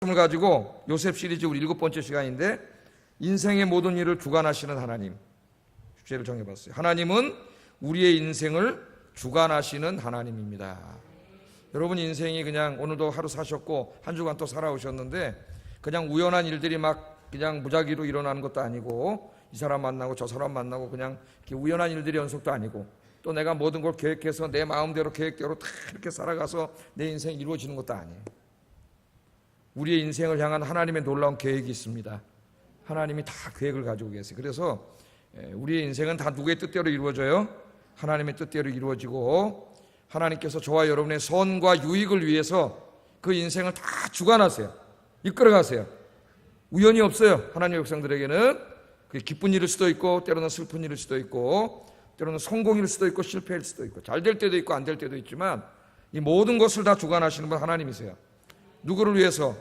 말씀을 가지고 요셉 시리즈 우리 7번째 시간인데 인생의 모든 일을 주관하시는 하나님 주제를 정해봤어요. 하나님은 우리의 인생을 주관하시는 하나님입니다. 여러분 인생이 그냥 오늘도 하루 사셨고 한 주간 또 살아오셨는데 그냥 우연한 일들이 막 그냥 무작위로 일어나는 것도 아니고 이 사람 만나고 저 사람 만나고 그냥 우연한 일들이 연속도 아니고 또 내가 모든 걸 계획해서 내 마음대로 계획대로 다 이렇게 살아가서 내 인생이 이루어지는 것도 아니에요. 우리의 인생을 향한 하나님의 놀라운 계획이 있습니다. 하나님이 다 계획을 가지고 계세요. 그래서 우리의 인생은 다 누구의 뜻대로 이루어져요? 하나님의 뜻대로 이루어지고 하나님께서 저와 여러분의 선과 유익을 위해서 그 인생을 다 주관하세요. 이끌어가세요. 우연이 없어요. 하나님의 백성들에게는 그게 기쁜 일일 수도 있고 때로는 슬픈 일일 수도 있고 때로는 성공일 수도 있고 실패일 수도 있고 잘 될 때도 있고 안 될 때도 있지만 이 모든 것을 다 주관하시는 분 하나님이세요. 누구를 위해서?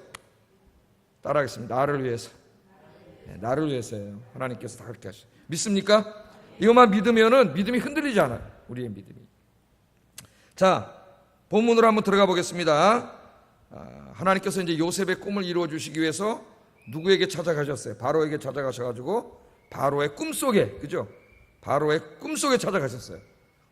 따라하겠습니다. 나를 위해서. 나를 위해서예요. 하나님께서 다 그렇게 하시죠. 믿습니까? 이것만 믿으면은 믿음이 흔들리지 않아요. 우리의 믿음이. 자, 본문으로 한번 들어가 보겠습니다. 하나님께서 이제 요셉의 꿈을 이루어 주시기 위해서 누구에게 찾아가셨어요? 바로에게 찾아가셔가지고 바로의 꿈속에, 그죠? 바로의 꿈속에 찾아가셨어요.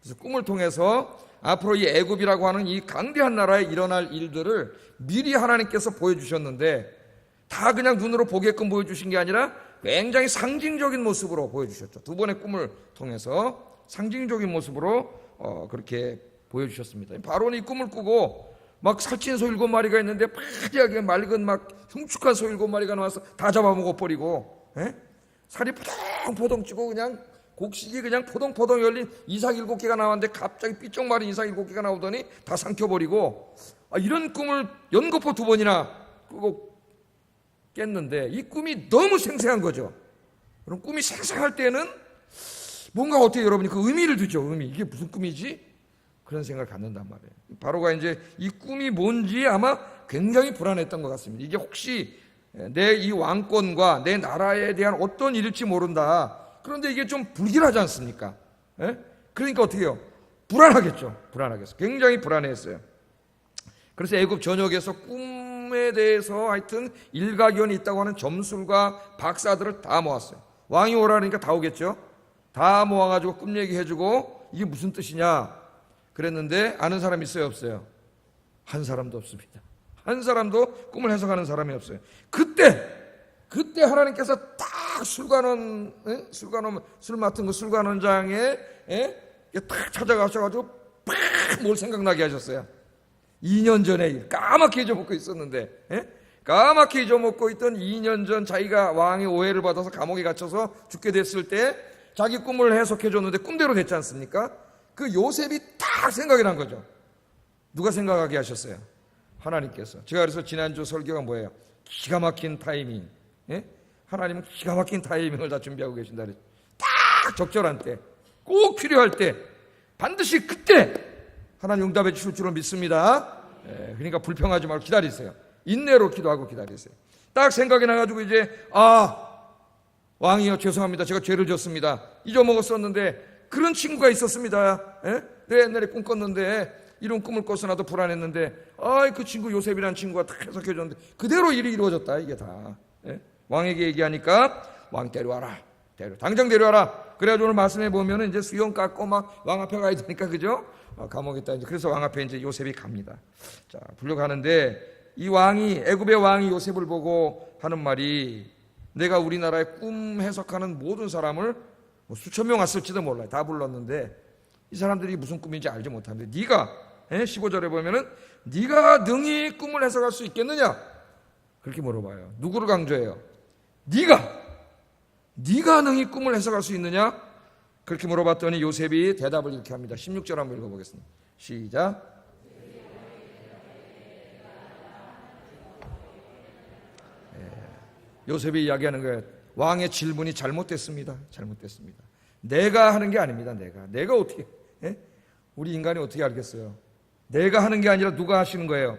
그래서 꿈을 통해서 앞으로 이 애굽이라고 하는 이 강대한 나라에 일어날 일들을 미리 하나님께서 보여주셨는데 다 그냥 눈으로 보게끔 보여주신 게 아니라 굉장히 상징적인 모습으로 보여주셨죠. 두 번의 꿈을 통해서 상징적인 모습으로 그렇게 보여주셨습니다. 바로는 이 꿈을 꾸고 막 살찐 소 7마리가 있는데 파리하게 맑은 막 흉측한 소 7마리가 나와서 다 잡아먹어버리고 살이 포동포동 찌고 그냥 곡식이 그냥 포동포동 열린 이삭 7개가 나왔는데 갑자기 삐쩍 마른 이삭 7개가 나오더니 다 삼켜버리고 이런 꿈을 연거푸 2번이나 꾸고 깼는데 이 꿈이 너무 생생한 거죠. 그럼 꿈이 생생할 때는 뭔가 어떻게 여러분이 그 의미를 두죠. 의미. 이게 무슨 꿈이지? 그런 생각을 갖는단 말이에요. 바로가 이제 이 꿈이 뭔지 아마 굉장히 불안했던 것 같습니다. 이게 혹시 내 이 왕권과 내 나라에 대한 어떤 일일지 모른다. 그런데 이게 좀 불길하지 않습니까? 그러니까 어떻게 해요? 불안하겠죠. 불안하겠어요. 굉장히 불안했어요. 그래서 애굽 전역에서 꿈에 대해서 하여튼 일가견이 있다고 하는 점술과 박사들을 다 모았어요. 왕이 오라니까 다 오겠죠. 다 모아가지고 꿈 얘기해주고 이게 무슨 뜻이냐 그랬는데 아는 사람 있어요 없어요? 한 사람도 없습니다. 한 사람도 꿈을 해석하는 사람이 없어요. 그때 하나님께서 딱 술관원 술관원장에 딱 찾아가셔가지고 팍 뭘 생각나게 하셨어요. 2년 전에 일 까맣게 잊어먹고 있었는데 까맣게 잊어먹고 있던 2년 전 자기가 왕의 오해를 받아서 감옥에 갇혀서 죽게 됐을 때 자기 꿈을 해석해 줬는데 꿈대로 됐지 않습니까? 그 요셉이 딱 생각이 난 거죠. 누가 생각하게 하셨어요? 하나님께서. 제가 그래서 지난주 설교가 뭐예요? 기가 막힌 타이밍. 하나님은 기가 막힌 타이밍을 다 준비하고 계신다 그랬죠. 딱 적절한 때, 꼭 필요할 때, 반드시 그때 하나님 응답해 주실 줄로 믿습니다. 그러니까 불평하지 말고 기다리세요. 인내로 기도하고 기다리세요. 딱 생각이 나가지고 이제 왕이요 죄송합니다. 제가 죄를 졌습니다. 잊어먹었었는데 그런 친구가 있었습니다. 내가 옛날에 꿈 꿨는데 이런 꿈을 꿔서 나도 불안했는데 그 친구 요셉이라는 친구가 다 해석해 줬는데 그대로 일이 이루어졌다. 이게 다 왕에게 얘기하니까 왕 데려와라. 당장 데려와라. 그래가지고 오늘 말씀해 보면 이제 수염 깎고 막 왕 앞에 가야 되니까 그죠? 감옥에 있다. 그래서 왕 앞에 이제 요셉이 갑니다. 자, 불려가는데 이 왕이 애굽의 왕이 요셉을 보고 하는 말이 내가 우리나라의 꿈 해석하는 모든 사람을 수천 명 왔을지도 몰라요. 다 불렀는데 이 사람들이 무슨 꿈인지 알지 못하는데 네가 15절에 보면은 네가 능히 꿈을 해석할 수 있겠느냐? 그렇게 물어봐요. 누구를 강조해요? 네가 능히 꿈을 해석할 수 있느냐? 그렇게 물어봤더니 요셉이 대답을 이렇게 합니다. 16절 한번 읽어보겠습니다. 시작. 요셉이 이야기하는 거예요. 왕의 질문이 잘못됐습니다. 내가 하는 게 아닙니다. 내가 어떻게 우리 인간이 어떻게 알겠어요? 내가 하는 게 아니라 누가 하시는 거예요?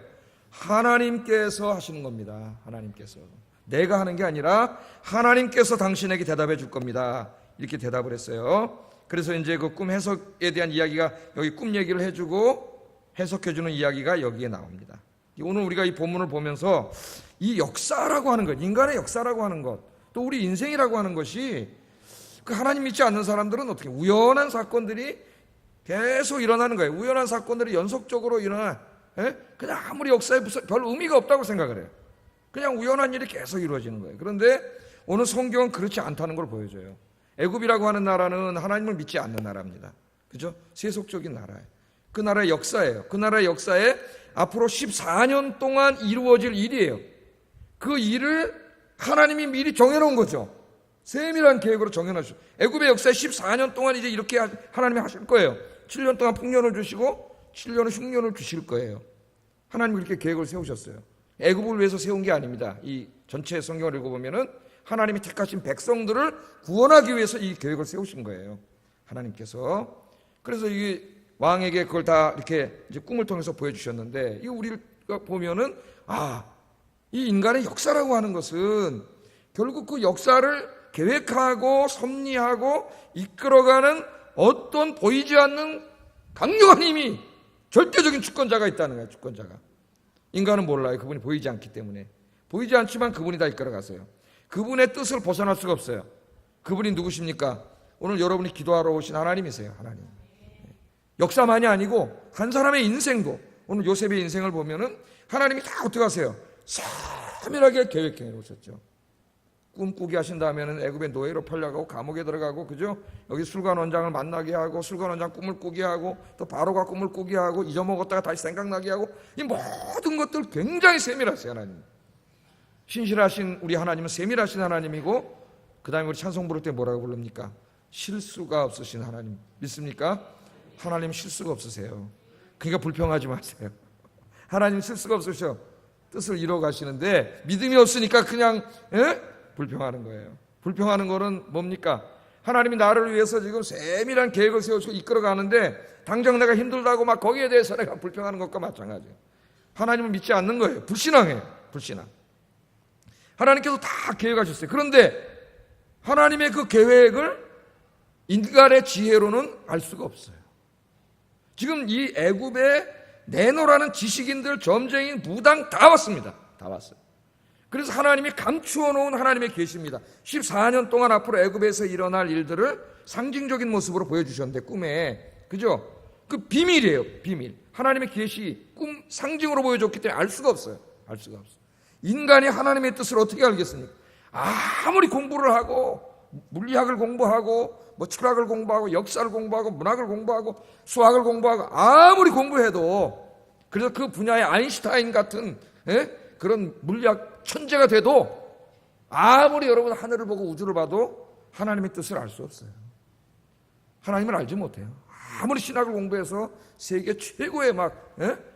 하나님께서 하시는 겁니다. 하나님께서. 내가 하는 게 아니라 하나님께서 당신에게 대답해 줄 겁니다. 이렇게 대답을 했어요. 그래서 이제 그 꿈 해석에 대한 이야기가 여기 꿈 얘기를 해주고 해석해주는 이야기가 여기에 나옵니다. 오늘 우리가 이 본문을 보면서 이 역사라고 하는 것, 인간의 역사라고 하는 것, 또 우리 인생이라고 하는 것이 그 하나님 믿지 않는 사람들은 어떻게 우연한 사건들이 계속 일어나는 거예요. 우연한 사건들이 연속적으로 일어나. 그냥 아무리 역사에 별 의미가 없다고 생각을 해요. 그냥 우연한 일이 계속 이루어지는 거예요. 그런데 오늘 성경은 그렇지 않다는 걸 보여줘요. 애굽이라고 하는 나라는 하나님을 믿지 않는 나라입니다. 그죠? 세속적인 나라예요. 그 나라의 역사예요. 그 나라의 역사에 앞으로 14년 동안 이루어질 일이에요. 그 일을 하나님이 미리 정해놓은 거죠. 세밀한 계획으로 정해놓으셨어요. 애굽의 역사에 14년 동안 이제 이렇게 하나님이 하실 거예요. 7년 동안 풍년을 주시고 7년은 흉년을 주실 거예요. 하나님이 그렇게 계획을 세우셨어요. 애굽을 위해서 세운 게 아닙니다. 이 전체 성경을 읽어보면은 하나님이 택하신 백성들을 구원하기 위해서 이 계획을 세우신 거예요. 하나님께서. 그래서 이 왕에게 그걸 다 이렇게 이제 꿈을 통해서 보여주셨는데, 이 우리가 보면은 이 인간의 역사라고 하는 것은 결국 그 역사를 계획하고 섭리하고 이끌어가는 어떤 보이지 않는 강력한 힘이, 절대적인 주권자가 있다는 거예요. 주권자가. 인간은 몰라요. 그분이 보이지 않기 때문에. 보이지 않지만 그분이 다 이끌어가세요. 그분의 뜻을 벗어날 수가 없어요. 그분이 누구십니까? 오늘 여러분이 기도하러 오신 하나님이세요. 하나님. 역사만이 아니고 한 사람의 인생도, 오늘 요셉의 인생을 보면은 하나님이 다 어떻게 하세요? 세밀하게 계획해 오셨죠. 꿈꾸게 하신 다음에는 애굽의 노예로 팔려가고 감옥에 들어가고, 그죠? 여기 술관 원장을 만나게 하고, 술관 원장 꿈을 꾸게 하고, 또 바로가 꿈을 꾸게 하고, 잊어먹었다가 다시 생각나게 하고, 이 모든 것들 굉장히 세밀하세요. 하나님. 신실하신 우리 하나님은 세밀하신 하나님이고, 그 다음에 우리 찬송 부를 때 뭐라고 부릅니까? 실수가 없으신 하나님. 믿습니까? 하나님 실수가 없으세요. 그러니까 불평하지 마세요. 하나님 실수가 없으셔. 뜻을 이루어 가시는데 믿음이 없으니까 그냥 불평하는 거예요. 불평하는 거는 뭡니까? 하나님이 나를 위해서 지금 세밀한 계획을 세우시고 이끌어 가는데 당장 내가 힘들다고 막 거기에 대해서 내가 불평하는 것과 마찬가지예요. 하나님을 믿지 않는 거예요. 불신앙이에요. 불신앙. 하나님께서 다 계획하셨어요. 그런데 하나님의 그 계획을 인간의 지혜로는 알 수가 없어요. 지금 이 애굽에 내노라는 지식인들, 점쟁인, 무당 다 왔습니다. 다 왔어요. 그래서 하나님이 감추어 놓은 하나님의 계시입니다. 14년 동안 앞으로 애굽에서 일어날 일들을 상징적인 모습으로 보여주셨는데, 꿈에, 그죠? 그 비밀이에요. 비밀. 하나님의 계시, 꿈 상징으로 보여줬기 때문에 알 수가 없어요. 알 수가 없어요. 인간이 하나님의 뜻을 어떻게 알겠습니까? 아무리 공부를 하고 물리학을 공부하고 뭐 철학을 공부하고 역사를 공부하고 문학을 공부하고 수학을 공부하고 아무리 공부해도, 그래서 그 분야의 아인슈타인 같은 그런 물리학 천재가 돼도 아무리 여러분 하늘을 보고 우주를 봐도 하나님의 뜻을 알 수 없어요. 하나님을 알지 못해요. 아무리 신학을 공부해서 세계 최고의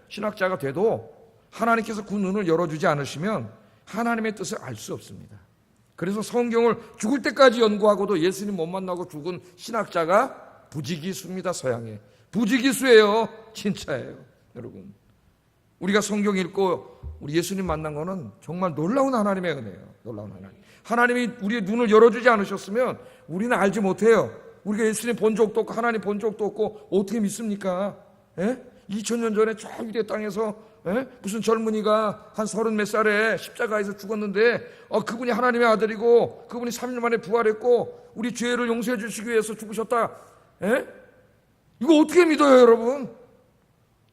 신학자가 돼도 하나님께서 그 눈을 열어주지 않으시면 하나님의 뜻을 알 수 없습니다. 그래서 성경을 죽을 때까지 연구하고도 예수님 못 만나고 죽은 신학자가 부지기수입니다. 서양에. 부지기수예요. 진짜예요. 여러분. 우리가 성경 읽고 우리 예수님 만난 거는 정말 놀라운 하나님의 은혜예요. 놀라운 하나님. 하나님이 우리의 눈을 열어주지 않으셨으면 우리는 알지 못해요. 우리가 예수님 본 적도 없고 하나님 본 적도 없고 어떻게 믿습니까? 2000년 전에 저 유대 땅에서 무슨 젊은이가 한 30 몇 살에 십자가에서 죽었는데 그분이 하나님의 아들이고 그분이 3일 만에 부활했고 우리 죄를 용서해 주시기 위해서 죽으셨다. 이거 어떻게 믿어요, 여러분?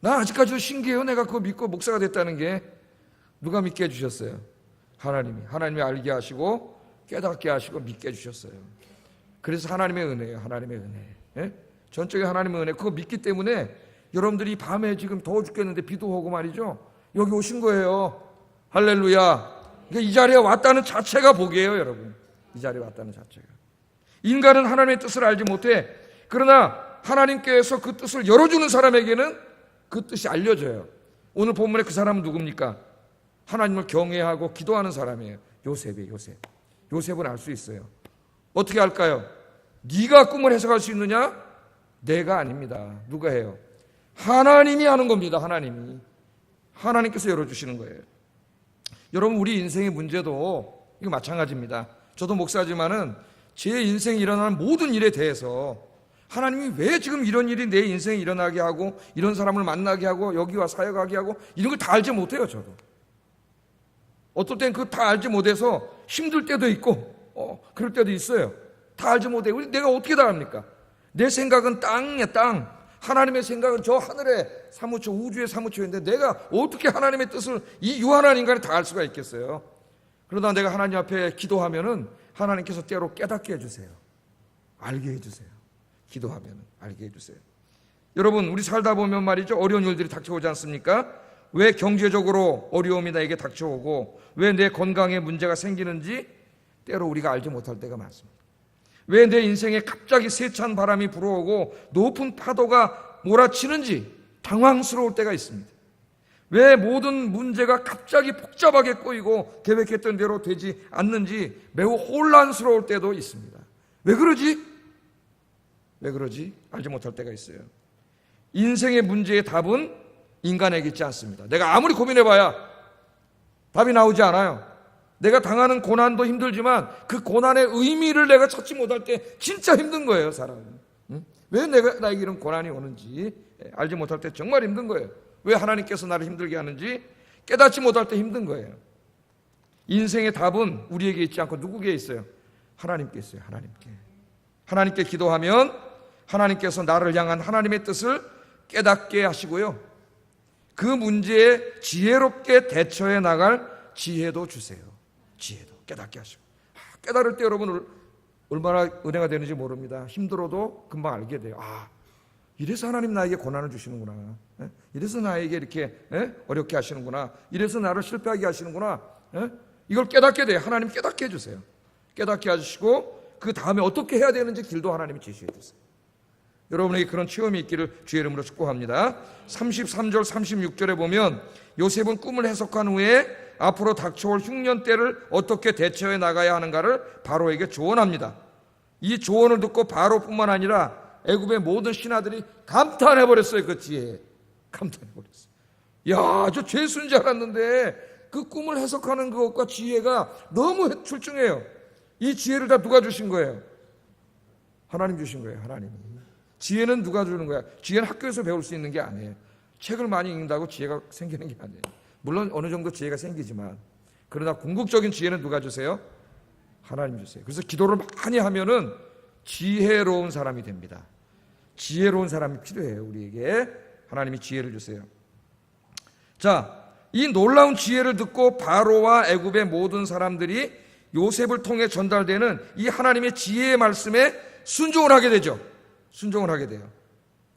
나 아직까지도 신기해요. 내가 그거 믿고 목사가 됐다는 게. 누가 믿게 해주셨어요? 하나님이 알게 하시고 깨닫게 하시고 믿게 해주셨어요. 그래서 하나님의 은혜예요. 하나님의 은혜. 전적인 하나님의 은혜. 그거 믿기 때문에 여러분들이 밤에 지금 더워 죽겠는데 비도 오고 말이죠. 여기 오신 거예요. 할렐루야. 그러니까 이 자리에 왔다는 자체가 복이에요, 여러분. 이 자리에 왔다는 자체가. 인간은 하나님의 뜻을 알지 못해. 그러나 하나님께서 그 뜻을 열어주는 사람에게는 그 뜻이 알려져요. 오늘 본문에 그 사람은 누굽니까? 하나님을 경외하고 기도하는 사람이에요. 요셉이에요. 요셉은 알 수 있어요. 어떻게 할까요? 네가 꿈을 해석할 수 있느냐? 내가 아닙니다. 누가 해요? 하나님이 하는 겁니다. 하나님께서 열어주시는 거예요. 여러분, 우리 인생의 문제도 이거 마찬가지입니다. 저도 목사지만은 제 인생에 일어나는 모든 일에 대해서 하나님이 왜 지금 이런 일이 내 인생에 일어나게 하고 이런 사람을 만나게 하고 여기와 사역하게 하고 이런 걸 다 알지 못해요. 저도 어떨 땐 그거 다 알지 못해서 힘들 때도 있고 그럴 때도 있어요. 다 알지 못해. 내가 어떻게 다 압니까? 내 생각은 땅이야, 땅. 하나님의 생각은 저 하늘의 사무처, 우주의 사무처인데 내가 어떻게 하나님의 뜻을 이 유한한 인간이 다 알 수가 있겠어요? 그러다 내가 하나님 앞에 기도하면은 하나님께서 때로 깨닫게 해주세요. 알게 해주세요. 기도하면 알게 해주세요. 여러분, 우리 살다 보면 말이죠, 어려운 일들이 닥쳐오지 않습니까? 왜 경제적으로 어려움이 나에게 닥쳐오고 왜 내 건강에 문제가 생기는지 때로 우리가 알지 못할 때가 많습니다. 왜 내 인생에 갑자기 세찬 바람이 불어오고 높은 파도가 몰아치는지 당황스러울 때가 있습니다. 왜 모든 문제가 갑자기 복잡하게 꼬이고 계획했던 대로 되지 않는지 매우 혼란스러울 때도 있습니다. 왜 그러지? 왜 그러지? 알지 못할 때가 있어요. 인생의 문제의 답은 인간에게 있지 않습니다. 내가 아무리 고민해봐야 답이 나오지 않아요. 내가 당하는 고난도 힘들지만 그 고난의 의미를 내가 찾지 못할 때 진짜 힘든 거예요, 사람은. 왜 나에게 이런 고난이 오는지 알지 못할 때 정말 힘든 거예요. 왜 하나님께서 나를 힘들게 하는지 깨닫지 못할 때 힘든 거예요. 인생의 답은 우리에게 있지 않고 누구에게 있어요? 하나님께 있어요. 하나님께 기도하면 하나님께서 나를 향한 하나님의 뜻을 깨닫게 하시고요, 그 문제에 지혜롭게 대처해 나갈 지혜도 주세요. 지혜도 깨닫게 하시고. 깨달을 때 여러분 얼마나 은혜가 되는지 모릅니다. 힘들어도 금방 알게 돼요. 이래서 하나님 나에게 고난을 주시는구나. 이래서 나에게 이렇게 어렵게 하시는구나. 이래서 나를 실패하게 하시는구나. 이걸 깨닫게 돼요. 하나님 깨닫게 해주세요. 깨닫게 해주시고 그 다음에 어떻게 해야 되는지 길도 하나님이 제시해 주세요. 여러분에게 그런 체험이 있기를 주의 이름으로 축복합니다. 33절 36절에 보면 요셉은 꿈을 해석한 후에 앞으로 닥쳐올 흉년 때를 어떻게 대처해 나가야 하는가를 바로에게 조언합니다. 이 조언을 듣고 바로뿐만 아니라 애굽의 모든 신하들이 감탄해버렸어요. 그 지혜에 감탄해버렸어요. 야, 저 죄수인 줄 알았는데 그 꿈을 해석하는 그것과 지혜가 너무 출중해요. 이 지혜를 다 누가 주신 거예요? 하나님 주신 거예요. 하나님이. 지혜는 누가 주는 거야? 지혜는 학교에서 배울 수 있는 게 아니에요. 책을 많이 읽는다고 지혜가 생기는 게 아니에요. 물론 어느 정도 지혜가 생기지만, 그러나 궁극적인 지혜는 누가 주세요? 하나님 주세요. 그래서 기도를 많이 하면은 지혜로운 사람이 됩니다. 지혜로운 사람이 필요해요. 우리에게 하나님이 지혜를 주세요. 자, 이 놀라운 지혜를 듣고 바로와 애굽의 모든 사람들이 요셉을 통해 전달되는 이 하나님의 지혜의 말씀에 순종을 하게 되죠. 순종을 하게 돼요.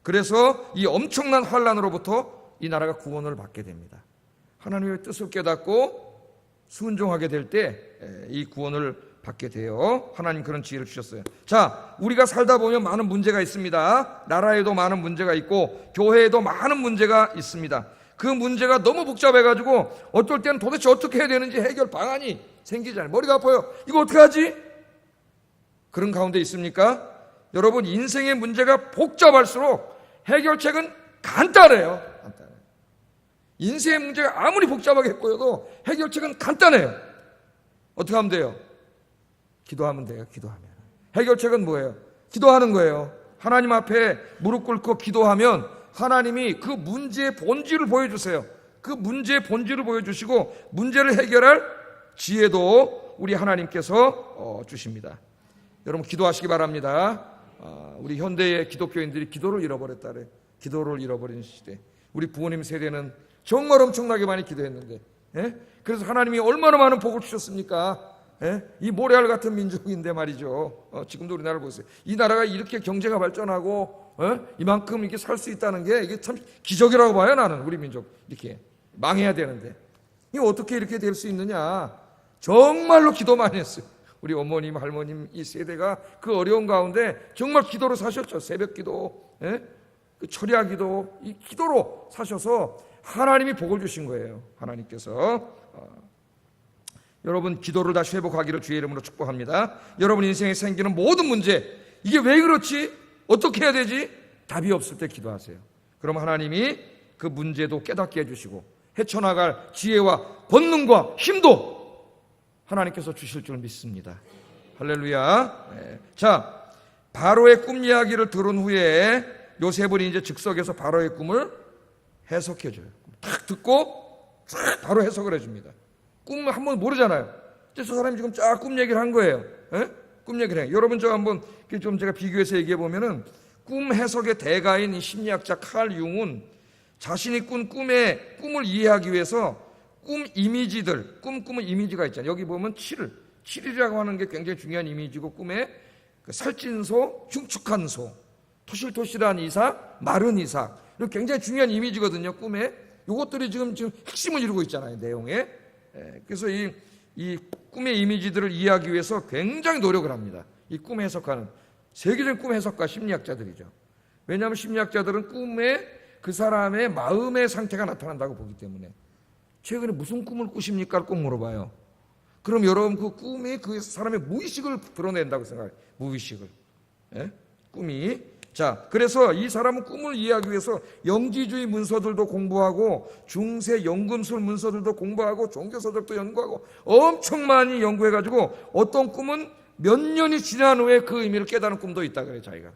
그래서 이 엄청난 환란으로부터 이 나라가 구원을 받게 됩니다. 하나님의 뜻을 깨닫고 순종하게 될 때 이 구원을 받게 돼요. 하나님 그런 지혜를 주셨어요. 자, 우리가 살다 보면 많은 문제가 있습니다. 나라에도 많은 문제가 있고 교회에도 많은 문제가 있습니다. 그 문제가 너무 복잡해가지고 어떨 때는 도대체 어떻게 해야 되는지 해결 방안이 생기잖아요. 머리가 아파요. 이거 어떻게 하지? 그런 가운데 있습니까? 여러분, 인생의 문제가 복잡할수록 해결책은 간단해요. 인생의 문제가 아무리 복잡하게 보여도 해결책은 간단해요. 어떻게 하면 돼요? 기도하면 돼요. 기도하면. 해결책은 뭐예요? 기도하는 거예요. 하나님 앞에 무릎 꿇고 기도하면 하나님이 그 문제의 본질을 보여주세요. 그 문제의 본질을 보여주시고 문제를 해결할 지혜도 우리 하나님께서 주십니다. 여러분, 기도하시기 바랍니다. 우리 현대의 기독교인들이 기도를 잃어버렸다 그래요. 기도를 잃어버린 시대. 우리 부모님 세대는 정말 엄청나게 많이 기도했는데, 그래서 하나님이 얼마나 많은 복을 주셨습니까? 이 모래알 같은 민족인데 말이죠. 지금도 우리나라를 보세요. 이 나라가 이렇게 경제가 발전하고 이만큼 이렇게 살 수 있다는 게 이게 참 기적이라고 봐요. 나는 우리 민족 이렇게 망해야 되는데 이게 어떻게 이렇게 될 수 있느냐? 정말로 기도 많이 했어요. 우리 어머님, 할머님 이 세대가 그 어려운 가운데 정말 기도로 사셨죠. 새벽 기도, 그 철야 기도, 이 기도로 사셔서 하나님이 복을 주신 거예요. 하나님께서. 여러분, 기도를 다시 회복하기를 주의 이름으로 축복합니다. 여러분 인생에 생기는 모든 문제, 이게 왜 그렇지? 어떻게 해야 되지? 답이 없을 때 기도하세요. 그럼 하나님이 그 문제도 깨닫게 해주시고 헤쳐나갈 지혜와 권능과 힘도 하나님께서 주실 줄 믿습니다. 할렐루야. 자, 바로의 꿈 이야기를 들은 후에 요셉은 이제 즉석에서 바로의 꿈을 해석해줘요. 딱 듣고 쫙 바로 해석을 해줍니다. 꿈 한번 모르잖아요. 저 사람이 지금 쫙 꿈 얘기를 한 거예요. 에? 꿈 얘기를 해요. 여러분 저 한번 좀 제가 비교해서 얘기해 보면은 꿈 해석의 대가인 이 심리학자 칼 융은 자신이 꾼 꿈의 꿈을 이해하기 위해서 꿈 이미지들, 꿈은 이미지가 있잖아요. 여기 보면 7이라고 하는 게 굉장히 중요한 이미지고, 꿈에 그 살찐 소, 흉측한 소, 토실토실한 이삭, 마른 이삭, 이런 굉장히 중요한 이미지거든요. 꿈에 이것들이 지금 핵심을 이루고 있잖아요, 내용에. 그래서 이 꿈의 이미지들을 이해하기 위해서 굉장히 노력을 합니다. 이 꿈 해석하는 세계적인 꿈 해석가 심리학자들이죠. 왜냐하면 심리학자들은 꿈에 그 사람의 마음의 상태가 나타난다고 보기 때문에. 최근에 무슨 꿈을 꾸십니까? 꼭 물어봐요. 그럼 여러분 그 꿈이 그 사람의 무의식을 드러낸다고 생각해요. 무의식을. 예? 꿈이. 자, 그래서 이 사람은 꿈을 이해하기 위해서 영지주의 문서들도 공부하고 중세 연금술 문서들도 공부하고 종교서적도 연구하고 엄청 많이 연구해가지고 어떤 꿈은 몇 년이 지난 후에 그 의미를 깨달은 꿈도 있다 그래요, 자기가.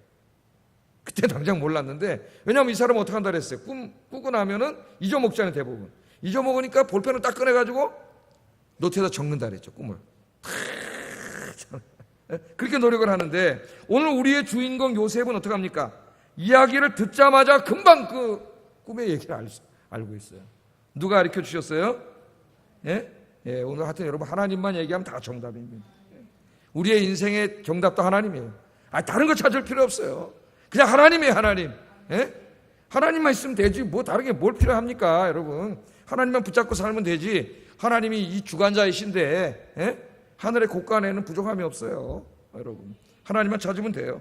그때 당장 몰랐는데, 왜냐하면 이 사람은 어떻게 한다 그랬어요? 꿈 꾸고 나면은 잊어먹잖아요, 대부분. 잊어먹으니까 볼펜을 딱 꺼내가지고 노트에다 적는다 그랬죠, 꿈을. 그렇게 노력을 하는데, 오늘 우리의 주인공 요셉은 어떻게 합니까? 이야기를 듣자마자 금방 그 꿈의 얘기를 알고 있어요. 누가 가르쳐 주셨어요? 예? 예, 오늘 하여튼 여러분 하나님만 얘기하면 다 정답입니다. 우리의 인생의 정답도 하나님이에요. 다른 거 찾을 필요 없어요. 그냥 하나님이에요, 하나님. 예? 하나님만 있으면 되지 뭐 다른 게 뭘 필요합니까, 여러분? 하나님만 붙잡고 살면 되지. 하나님이 이 주관자이신데, 예? 하늘의 곳간에는 부족함이 없어요, 여러분. 하나님만 찾으면 돼요.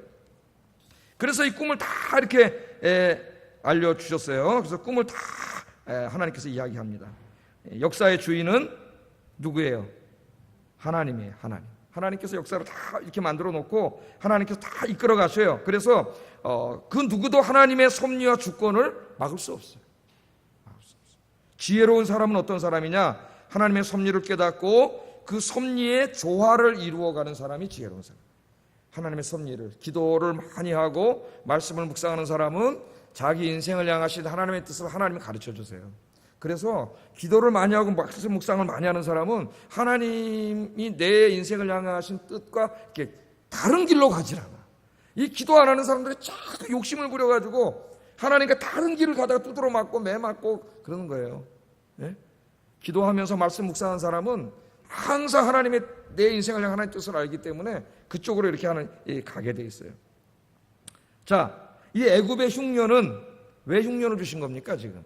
그래서 이 꿈을 다 이렇게 알려주셨어요. 그래서 꿈을 다 하나님께서 이야기합니다. 역사의 주인은 누구예요? 하나님이에요, 하나님. 하나님께서 역사를 다 이렇게 만들어 놓고 하나님께서 다 이끌어 가셔요. 그래서 그 누구도 하나님의 섭리와 주권을 막을 수 없어요. 지혜로운 사람은 어떤 사람이냐? 하나님의 섭리를 깨닫고 그 섭리의 조화를 이루어가는 사람이 지혜로운 사람. 하나님의 섭리를, 기도를 많이 하고 말씀을 묵상하는 사람은 자기 인생을 향하신 하나님의 뜻을 하나님이 가르쳐 주세요. 그래서 기도를 많이 하고 말씀 묵상을 많이 하는 사람은 하나님이 내 인생을 향하신 뜻과 이렇게 다른 길로 가질 않아. 이 기도 안 하는 사람들이 자꾸 욕심을 부려가지고 하나님과 다른 길을 가다가 두드러 맞고 매 맞고 그러는 거예요. 예? 기도하면서 말씀 묵상하는 사람은 항상 하나님의 내 인생을 향한 하나님의 뜻을 알기 때문에 그쪽으로 이렇게 가게 돼 있어요. 자, 이 애굽의 흉년은 왜 흉년을 주신 겁니까, 지금?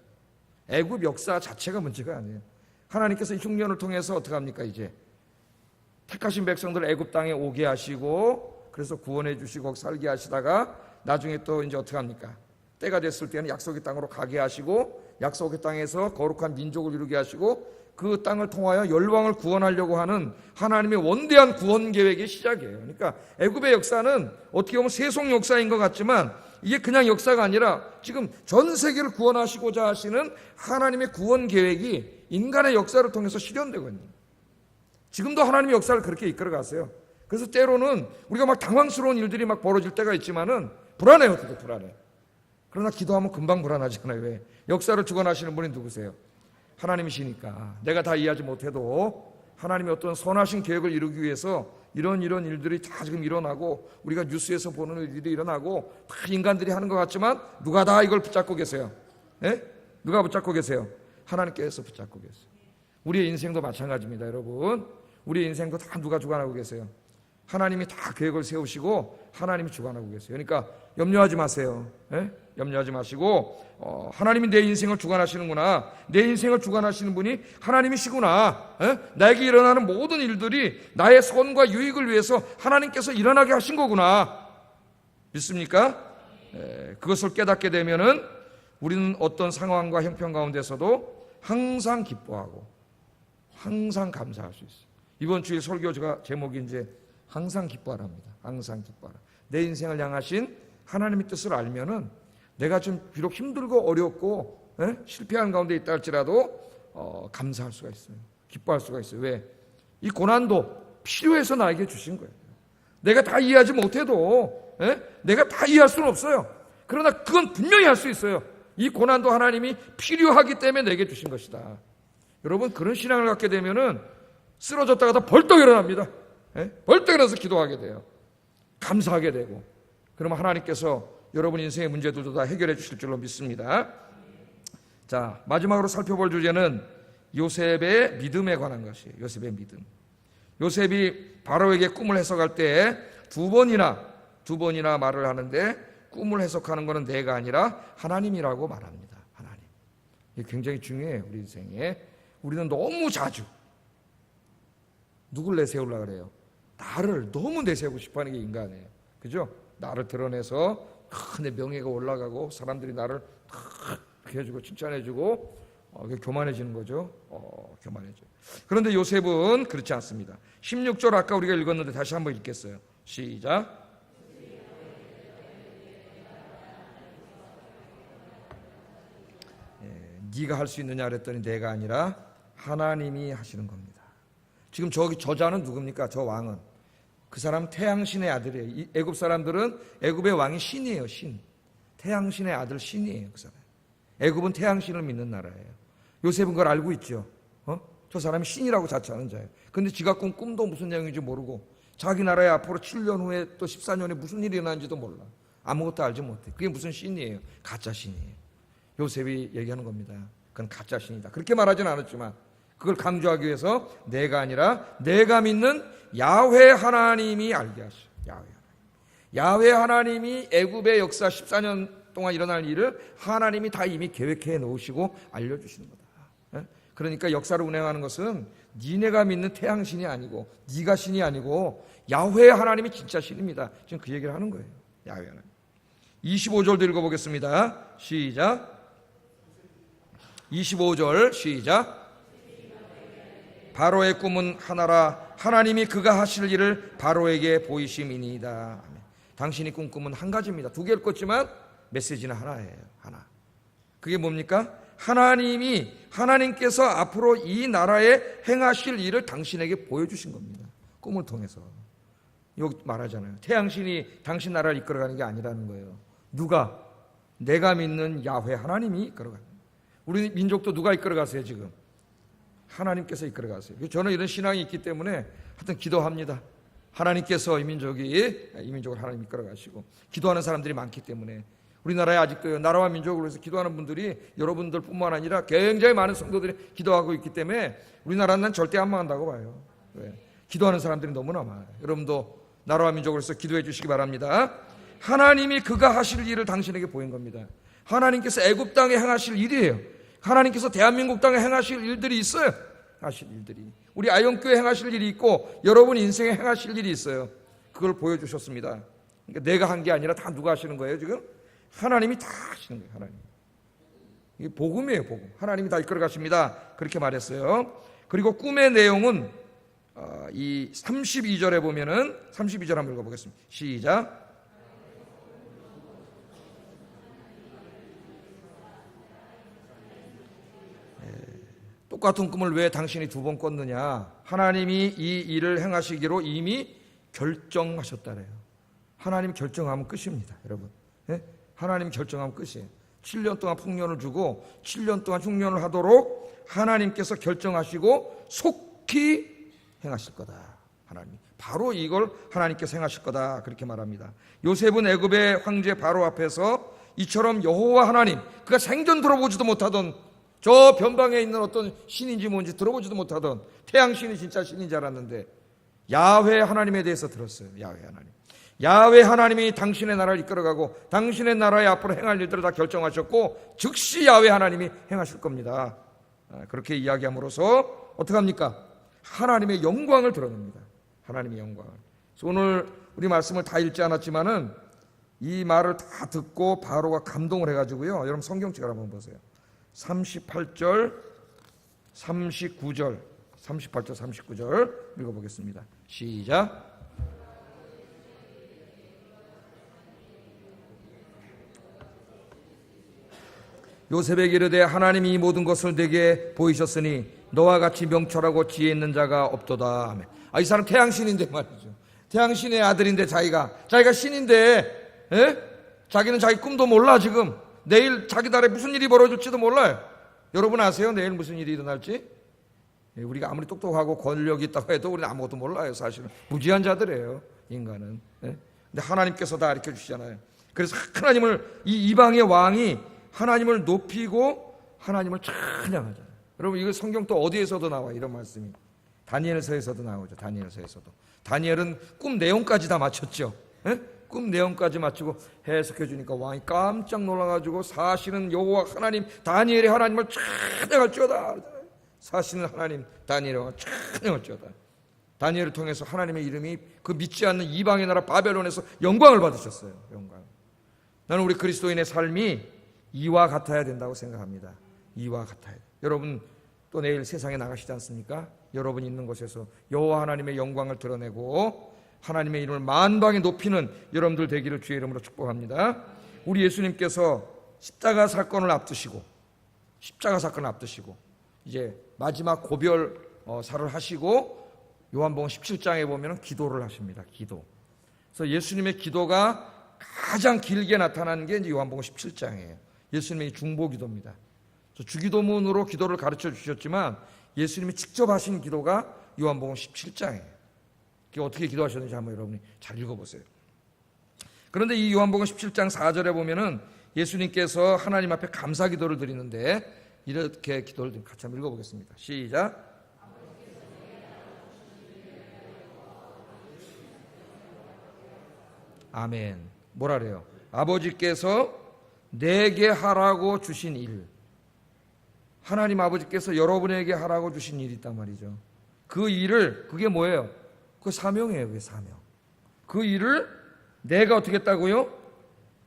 애굽 역사 자체가 문제가 아니에요. 하나님께서 이 흉년을 통해서 어떻게 합니까? 이제 택하신 백성들 애굽 땅에 오게 하시고 그래서 구원해 주시고 살게 하시다가 나중에 또 이제 어떻게 합니까? 때가 됐을 때는 약속의 땅으로 가게 하시고 약속의 땅에서 거룩한 민족을 이루게 하시고 그 땅을 통하여 열방을 구원하려고 하는 하나님의 원대한 구원 계획의 시작이에요. 그러니까 애굽의 역사는 어떻게 보면 세속 역사인 것 같지만 이게 그냥 역사가 아니라 지금 전 세계를 구원하시고자 하시는 하나님의 구원 계획이 인간의 역사를 통해서 실현되거든요. 지금도 하나님의 역사를 그렇게 이끌어 가세요. 그래서 때로는 우리가 막 당황스러운 일들이 막 벌어질 때가 있지만은 불안해요, 되게 불안해. 그러나 기도하면 금방 불안하잖아요. 왜? 역사를 주관하시는 분이 누구세요? 하나님이시니까. 내가 다 이해하지 못해도 하나님의 어떤 선하신 계획을 이루기 위해서 이런 일들이 다 지금 일어나고 우리가 뉴스에서 보는 일들이 일어나고 다 인간들이 하는 것 같지만 누가 다 이걸 붙잡고 계세요? 예? 누가 붙잡고 계세요? 하나님께서 붙잡고 계세요. 우리의 인생도 마찬가지입니다, 여러분. 우리의 인생도 다 누가 주관하고 계세요? 하나님이 다 계획을 세우시고 하나님이 주관하고 계세요. 그러니까 염려하지 마세요. 예? 염려하지 마시고 하나님이 내 인생을 주관하시는구나. 내 인생을 주관하시는 분이 하나님이시구나. 예? 나에게 일어나는 모든 일들이 나의 선과 유익을 위해서 하나님께서 일어나게 하신 거구나. 믿습니까? 그것을 깨닫게 되면은 우리는 어떤 상황과 형편 가운데서도 항상 기뻐하고 항상 감사할 수 있어요. 이번 주일 설교 제목이 이제 항상 기뻐하랍니다. 항상 기뻐하라. 내 인생을 향하신 하나님의 뜻을 알면은 내가 좀 비록 힘들고 어렵고 실패한 가운데 있다 할지라도 감사할 수가 있어요. 기뻐할 수가 있어요. 왜? 이 고난도 필요해서 나에게 주신 거예요. 내가 다 이해하지 못해도 내가 다 이해할 수는 없어요. 그러나 그건 분명히 할 수 있어요. 이 고난도 하나님이 필요하기 때문에 내게 주신 것이다. 여러분, 그런 신앙을 갖게 되면은 쓰러졌다가도 벌떡 일어납니다. 벌떡 일어나서 기도하게 돼요. 감사하게 되고. 그러면 하나님께서 여러분 인생의 문제들도 다 해결해 주실 줄로 믿습니다. 자, 마지막으로 살펴볼 주제는 요셉의 믿음에 관한 것이에요. 요셉의 믿음. 요셉이 바로에게 꿈을 해석할 때 두 번이나 말을 하는데, 꿈을 해석하는 것은 내가 아니라 하나님이라고 말합니다. 하나님. 이게 굉장히 중요해요. 우리 인생에. 우리는 너무 자주 누굴 내세우려고 그래요? 나를 너무 내세우고 싶어하는 게 인간이에요. 그죠? 나를 드러내서 내 명예가 올라가고 사람들이 나를 이렇게 해주고 칭찬해주고 교만해지는 거죠. 교만해져. 그런데 요셉은 그렇지 않습니다. 16절 아까 우리가 읽었는데 다시 한번 읽겠어요. 시작. 네가 할 수 있느냐 그랬더니 내가 아니라 하나님이 하시는 겁니다. 지금 저자는 누굽니까? 저 왕은 그 사람 태양신의 아들이에요. 이 애굽 사람들은 애굽의 왕이 신이에요. 신. 태양신의 아들 신이에요. 그 사람. 애굽은 태양신을 믿는 나라예요. 요셉은 그걸 알고 있죠. 저 사람이 신이라고 자처하는 자예요. 근데 지가 꾼 꿈도 무슨 내용인지 모르고 자기 나라에 앞으로 7년 후에 또 14년에 무슨 일이 일어나는지도 몰라. 아무것도 알지 못해. 그게 무슨 신이에요? 가짜 신이에요. 요셉이 얘기하는 겁니다. 그건 가짜 신이다. 그렇게 말하진 않았지만 그걸 강조하기 위해서 내가 아니라 내가 믿는 야훼 하나님이 알게 하셔. 야훼 하나님이 애굽의 역사 14년 동안 일어날 일을 하나님이 다 이미 계획해 놓으시고 알려주시는 거다. 그러니까 역사를 운행하는 것은 니네가 믿는 태양신이 아니고 네가 신이 아니고 야훼 하나님이 진짜 신입니다. 지금 그 얘기를 하는 거예요. 야훼 하나님. 25절도 읽어보겠습니다. 시작. 25절 시작. 바로의 꿈은 하나라. 하나님이 그가 하실 일을 바로에게 보이심이니이다. 당신이 꾼 꿈은 한 가지입니다. 두 개를 꿨지만 메시지는 하나예요. 하나. 그게 뭡니까? 하나님께서 앞으로 이 나라에 행하실 일을 당신에게 보여주신 겁니다. 꿈을 통해서. 여기 말하잖아요. 태양신이 당신 나라를 이끌어가는 게 아니라는 거예요. 누가? 내가 믿는 야훼 하나님이 이끌어가는 거예요. 우리 민족도 누가 이끌어가세요 지금? 하나님께서 이끌어가세요. 저는 이런 신앙이 있기 때문에 하여튼 기도합니다. 하나님께서 이 민족을 하나님 이끌어가시고 기도하는 사람들이 많기 때문에 우리나라에 아직도 나라와 민족을 위해서 기도하는 분들이 여러분들뿐만 아니라 굉장히 많은 성도들이 기도하고 있기 때문에 우리나라는 절대 안 망한다고 봐요. 왜? 기도하는 사람들이 너무나 많아요. 여러분도 나라와 민족을 위해서 기도해 주시기 바랍니다. 하나님이 그가 하실 일을 당신에게 보인 겁니다. 하나님께서 애굽 땅에 행하실 일이에요. 하나님께서 대한민국 땅에 행하실 일들이 있어요. 하실 일들이. 우리 아영교회 행하실 일이 있고 여러분 인생에 행하실 일이 있어요. 그걸 보여주셨습니다. 그러니까 내가 한 게 아니라 다 누가 하시는 거예요 지금? 하나님이 다 하시는 거예요. 하나님. 이게 복음이에요. 복음. 하나님이 다 이끌어 가십니다. 그렇게 말했어요. 그리고 꿈의 내용은 이 32절에 보면은 32절 한번 읽어보겠습니다. 시작. 똑같은 꿈을 왜 당신이 두 번 꿨느냐? 하나님이 이 일을 행하시기로 이미 결정하셨다래요. 하나님 결정하면 끝입니다, 여러분. 네? 하나님 결정하면 끝이에요. 7년 동안 풍년을 주고 7년 동안 흉년을 하도록 하나님께서 결정하시고 속히 행하실 거다. 하나님. 바로 이걸 하나님께서 행하실 거다. 그렇게 말합니다. 요셉은 애굽의 황제 바로 앞에서 이처럼 여호와 하나님, 그가 생전 들어보지도 못하던 저 변방에 있는 어떤 신인지 뭔지 들어보지도 못하던 태양신이 진짜 신인 줄 알았는데 야훼 하나님에 대해서 들었어요. 야훼 하나님. 야훼 하나님이 당신의 나라를 이끌어가고 당신의 나라의 앞으로 행할 일들을 다 결정하셨고 즉시 야훼 하나님이 행하실 겁니다. 그렇게 이야기함으로써 어떻게 합니까? 하나님의 영광을 드러냅니다. 하나님의 영광을. 오늘 우리 말씀을 다 읽지 않았지만은 이 말을 다 듣고 바로가 감동을 해가지고요. 여러분 성경책을 한번 보세요. 38절, 39절, 38절, 39절 읽어보겠습니다. 시작. 요셉에게 이르되 하나님이 이 모든 것을 내게 보이셨으니 너와 같이 명철하고 지혜 있는 자가 없도다. 이 사람 태양신인데 말이죠. 태양신의 아들인데 자기가 신인데, 자기는 자기 꿈도 몰라. 지금 내일 자기 달에 무슨 일이 벌어질지도 몰라요. 여러분 아세요? 내일 무슨 일이 일어날지? 우리가 아무리 똑똑하고 권력이 있다고 해도 우리는 아무것도 몰라요. 사실은 무지한 자들이에요, 인간은. 근데 하나님께서 다 가르쳐 주시잖아요. 그래서 하나님을, 이 이방의 왕이 하나님을 높이고 하나님을 찬양하잖아요. 여러분, 이거 성경 또 어디에서도 나와요, 이런 말씀이. 다니엘서에서도 나오죠. 다니엘서에서도. 다니엘은 꿈 내용까지 다 맞췄죠. 꿈 내용까지 맞추고 해석해 주니까 왕이 깜짝 놀라가지고 사실은 여호와 하나님 다니엘이 하나님을 찬양할지어다. 사실은 하나님 다니엘과 찬양할지어다. 다니엘을 통해서 하나님의 이름이 그 믿지 않는 이방의 나라 바벨론에서 영광을 받으셨어요. 영광. 나는 우리 그리스도인의 삶이 이와 같아야 된다고 생각합니다. 이와 같아야 돼. 여러분 또 내일 세상에 나가시지 않습니까? 여러분 있는 곳에서 여호와 하나님의 영광을 드러내고 하나님의 이름을 만방에 높이는 여러분들 되기를 주의 이름으로 축복합니다. 우리 예수님께서 십자가 사건을 앞두시고 이제 마지막 고별사를 하시고 요한복음 17장에 보면 기도를 하십니다. 기도. 그래서 예수님의 기도가 가장 길게 나타나는 게 이제 요한복음 17장이에요. 예수님의 중보기도입니다. 주기도문으로 기도를 가르쳐 주셨지만 예수님이 직접 하신 기도가 요한복음 17장이에요. 어떻게 기도하셨는지 한번 여러분이 잘 읽어보세요. 그런데 이 요한복음 17장 4절에 보면은 예수님께서 하나님 앞에 감사 기도를 드리는데 이렇게 기도를 같이 한번 읽어보겠습니다. 시작. 아멘. 뭐라 그래요? 아버지께서 내게 하라고 주신 일, 하나님 아버지께서 여러분에게 하라고 주신 일이 있단 말이죠. 그 일을, 그게 뭐예요? 그 사명이에요. 그게 사명. 그 일을 내가 어떻게 했다고요?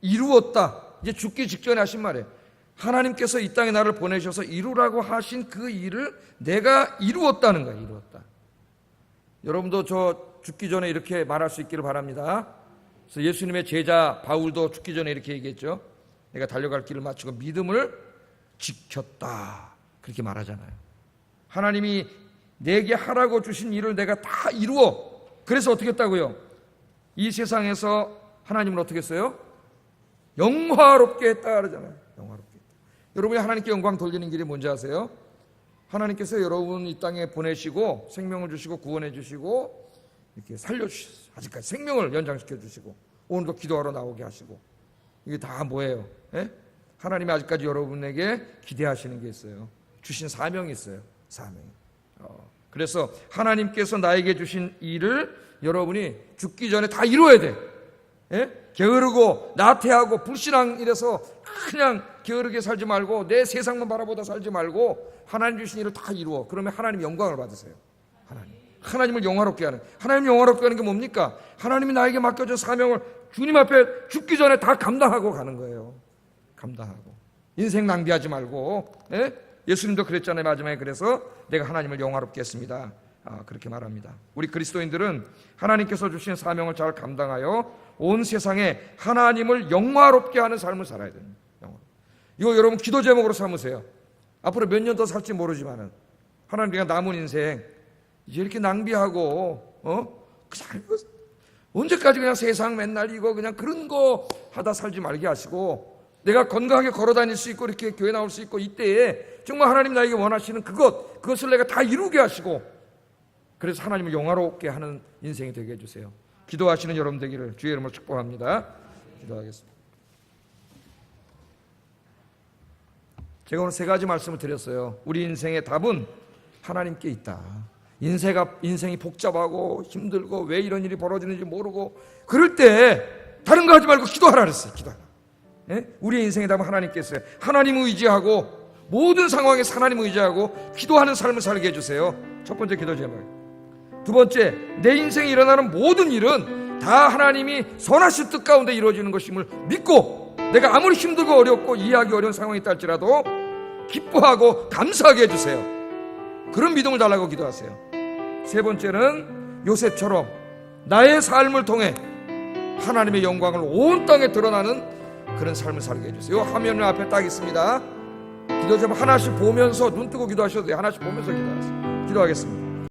이루었다. 이제 죽기 직전에 하신 말이에요. 하나님께서 이 땅에 나를 보내셔서 이루라고 하신 그 일을 내가 이루었다는 거예요. 이루었다. 여러분도 저 죽기 전에 이렇게 말할 수 있기를 바랍니다. 그래서 예수님의 제자 바울도 죽기 전에 이렇게 얘기했죠. 내가 달려갈 길을 마치고 믿음을 지켰다. 그렇게 말하잖아요. 하나님이 내게 하라고 주신 일을 내가 다 이루어. 그래서 어떻게 했다고요? 이 세상에서 하나님을 어떻게 했어요? 영화롭게 했다 그러잖아요. 영화롭게 했다. 여러분이 하나님께 영광 돌리는 길이 뭔지 아세요? 하나님께서 여러분 이 땅에 보내시고 생명을 주시고 구원해 주시고 이렇게 살려주셨어요. 아직까지 생명을 연장시켜 주시고 오늘도 기도하러 나오게 하시고, 이게 다 뭐예요? 하나님이 아직까지 여러분에게 기대하시는 게 있어요. 주신 사명이 있어요. 사명이. 그래서 하나님께서 나에게 주신 일을 여러분이 죽기 전에 다 이루어야 돼. 게으르고 나태하고 불신앙 이래서 그냥 게으르게 살지 말고 내 세상만 바라보다 살지 말고 하나님 주신 일을 다 이루어. 그러면 하나님 영광을 받으세요. 하나님을 영화롭게 하는. 하나님 영화롭게 하는 게 뭡니까? 하나님이 나에게 맡겨준 사명을 주님 앞에 죽기 전에 다 감당하고 가는 거예요. 감당하고. 인생 낭비하지 말고. 예수님도 그랬잖아요. 마지막에. 그래서 내가 하나님을 영화롭게 했습니다. 그렇게 말합니다. 우리 그리스도인들은 하나님께서 주신 사명을 잘 감당하여 온 세상에 하나님을 영화롭게 하는 삶을 살아야 됩니다. 이거 여러분 기도 제목으로 삼으세요. 앞으로 몇 년 더 살지 모르지만은 하나님, 내가 남은 인생 이제 이렇게 낭비하고 그냥 언제까지 그냥 세상 맨날 이거 그냥 그런 거 하다 살지 말게 하시고, 내가 건강하게 걸어 다닐 수 있고 이렇게 교회 나올 수 있고 이때에 정말 하나님 나에게 원하시는 그것을 내가 다 이루게 하시고, 그래서 하나님을 영화롭게 하는 인생이 되게 해주세요. 기도하시는 여러분 되기를 주의 이름으로 축복합니다. 기도하겠습니다. 제가 오늘 세 가지 말씀을 드렸어요. 우리 인생의 답은 하나님께 있다. 인생이 복잡하고 힘들고 왜 이런 일이 벌어지는지 모르고 그럴 때 다른 거 하지 말고 기도하라 그랬어요. 기도하라. 우리의 인생의 답은 하나님께 있어요. 하나님 의지하고 모든 상황에서 하나님 의지하고 기도하는 삶을 살게 해주세요. 첫 번째 기도 제목. 두 번째, 내 인생에 일어나는 모든 일은 다 하나님이 선하신 뜻 가운데 이루어지는 것임을 믿고, 내가 아무리 힘들고 어렵고 이해하기 어려운 상황이 있다 할지라도 기뻐하고 감사하게 해주세요. 그런 믿음을 달라고 기도하세요. 세 번째는 요셉처럼 나의 삶을 통해 하나님의 영광을 온 땅에 드러나는 그런 삶을 살게 해주세요. 화면 앞에 딱 있습니다. 기도 제목 하나씩 보면서 눈 뜨고 기도하셔도 돼요. 하나씩 보면서 기도하세요. 기도하겠습니다.